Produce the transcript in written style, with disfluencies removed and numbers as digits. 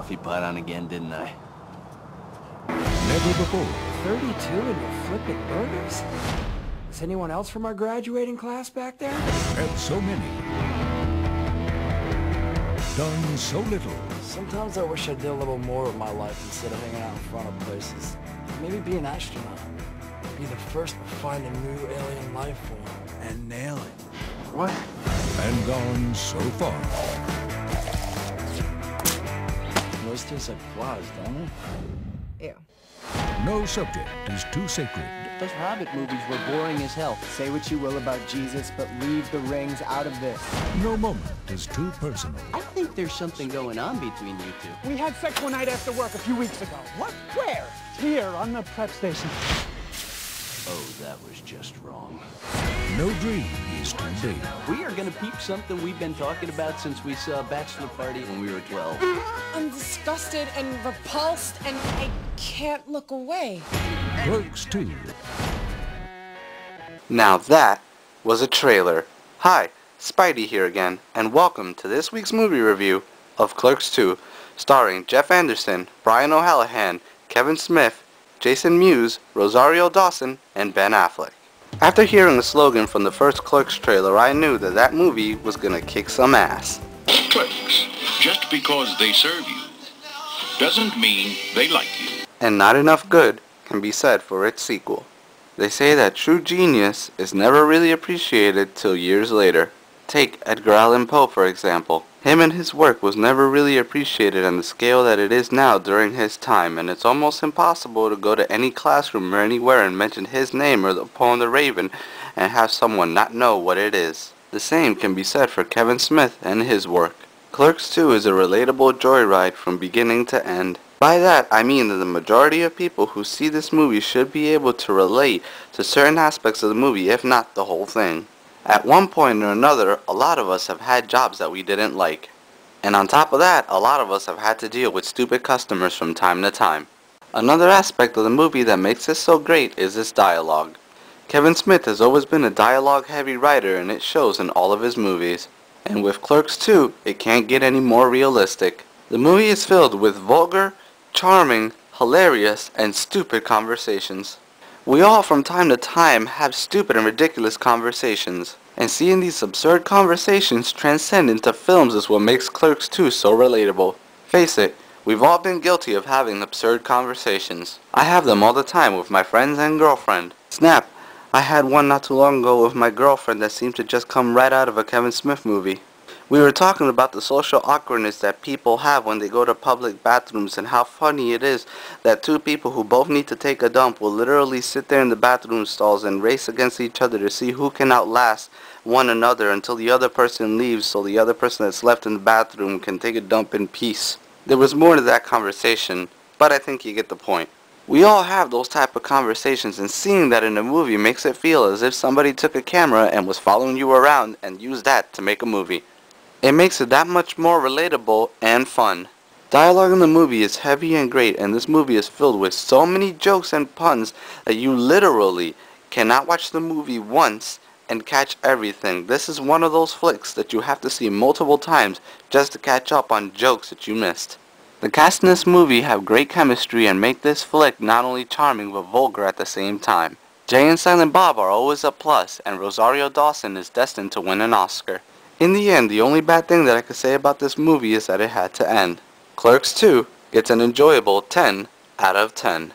coffee pot on again, didn't I? Never before. 32 and you're flipping burgers? Is anyone else from our graduating class back there? Had so many. Done so little. Sometimes I wish I did a little more with my life instead of hanging out in front of places. Maybe be an astronaut. Be the first to find a new alien life form. And nail it. What? And gone so far. Those taste like flies, don't they? Ew. No subject is too sacred. Those Hobbit movies were boring as hell. Say what you will about Jesus, but leave the rings out of this. No moment is too personal. I think there's something going on between you two. We had sex one night after work a few weeks ago. What? Where? Here, on the prep station. Oh, that was just wrong. No dream is too big. We are gonna peep something we've been talking about since we saw Bachelor Party when we were 12. I'm disgusted and repulsed, and I can't look away. Clerks 2. Now that was a trailer. Hi, Spidey here again, and welcome to this week's movie review of Clerks 2, starring Jeff Anderson, Brian O'Hallahan, Kevin Smith, Jason Mewes, Rosario Dawson, and Ben Affleck. After hearing the slogan from the first Clerks trailer, I knew that that movie was gonna kick some ass. Clerks, just because they serve you, doesn't mean they like you. And not enough good can be said for its sequel. They say that true genius is never really appreciated till years later. Take Edgar Allan Poe for example. Him and his work was never really appreciated on the scale that it is now during his time, and it's almost impossible to go to any classroom or anywhere and mention his name or the poem The Raven and have someone not know what it is. The same can be said for Kevin Smith and his work. Clerks 2 is a relatable joyride from beginning to end. By that, I mean that the majority of people who see this movie should be able to relate to certain aspects of the movie, if not the whole thing. At one point or another, a lot of us have had jobs that we didn't like. And on top of that, a lot of us have had to deal with stupid customers from time to time. Another aspect of the movie that makes it so great is its dialogue. Kevin Smith has always been a dialogue-heavy writer, and it shows in all of his movies. And with Clerks 2, it can't get any more realistic. The movie is filled with vulgar, charming, hilarious, and stupid conversations. We all from time to time have stupid and ridiculous conversations, and seeing these absurd conversations transcend into films is what makes Clerks 2 so relatable. Face it, we've all been guilty of having absurd conversations. I have them all the time with my friends and girlfriend. Snap, I had one not too long ago with my girlfriend that seemed to just come right out of a Kevin Smith movie. We were talking about the social awkwardness that people have when they go to public bathrooms and how funny it is that two people who both need to take a dump will literally sit there in the bathroom stalls and race against each other to see who can outlast one another until the other person leaves so the other person that's left in the bathroom can take a dump in peace. There was more to that conversation, but I think you get the point. We all have those type of conversations, and seeing that in a movie makes it feel as if somebody took a camera and was following you around and used that to make a movie. It makes it that much more relatable and fun. Dialogue in the movie is heavy and great, and this movie is filled with so many jokes and puns that you literally cannot watch the movie once and catch everything. This is one of those flicks that you have to see multiple times just to catch up on jokes that you missed. The cast in this movie have great chemistry and make this flick not only charming but vulgar at the same time. Jay and Silent Bob are always a plus, and Rosario Dawson is destined to win an Oscar. In the end, the only bad thing that I could say about this movie is that it had to end. Clerks 2 gets an enjoyable 10 out of 10.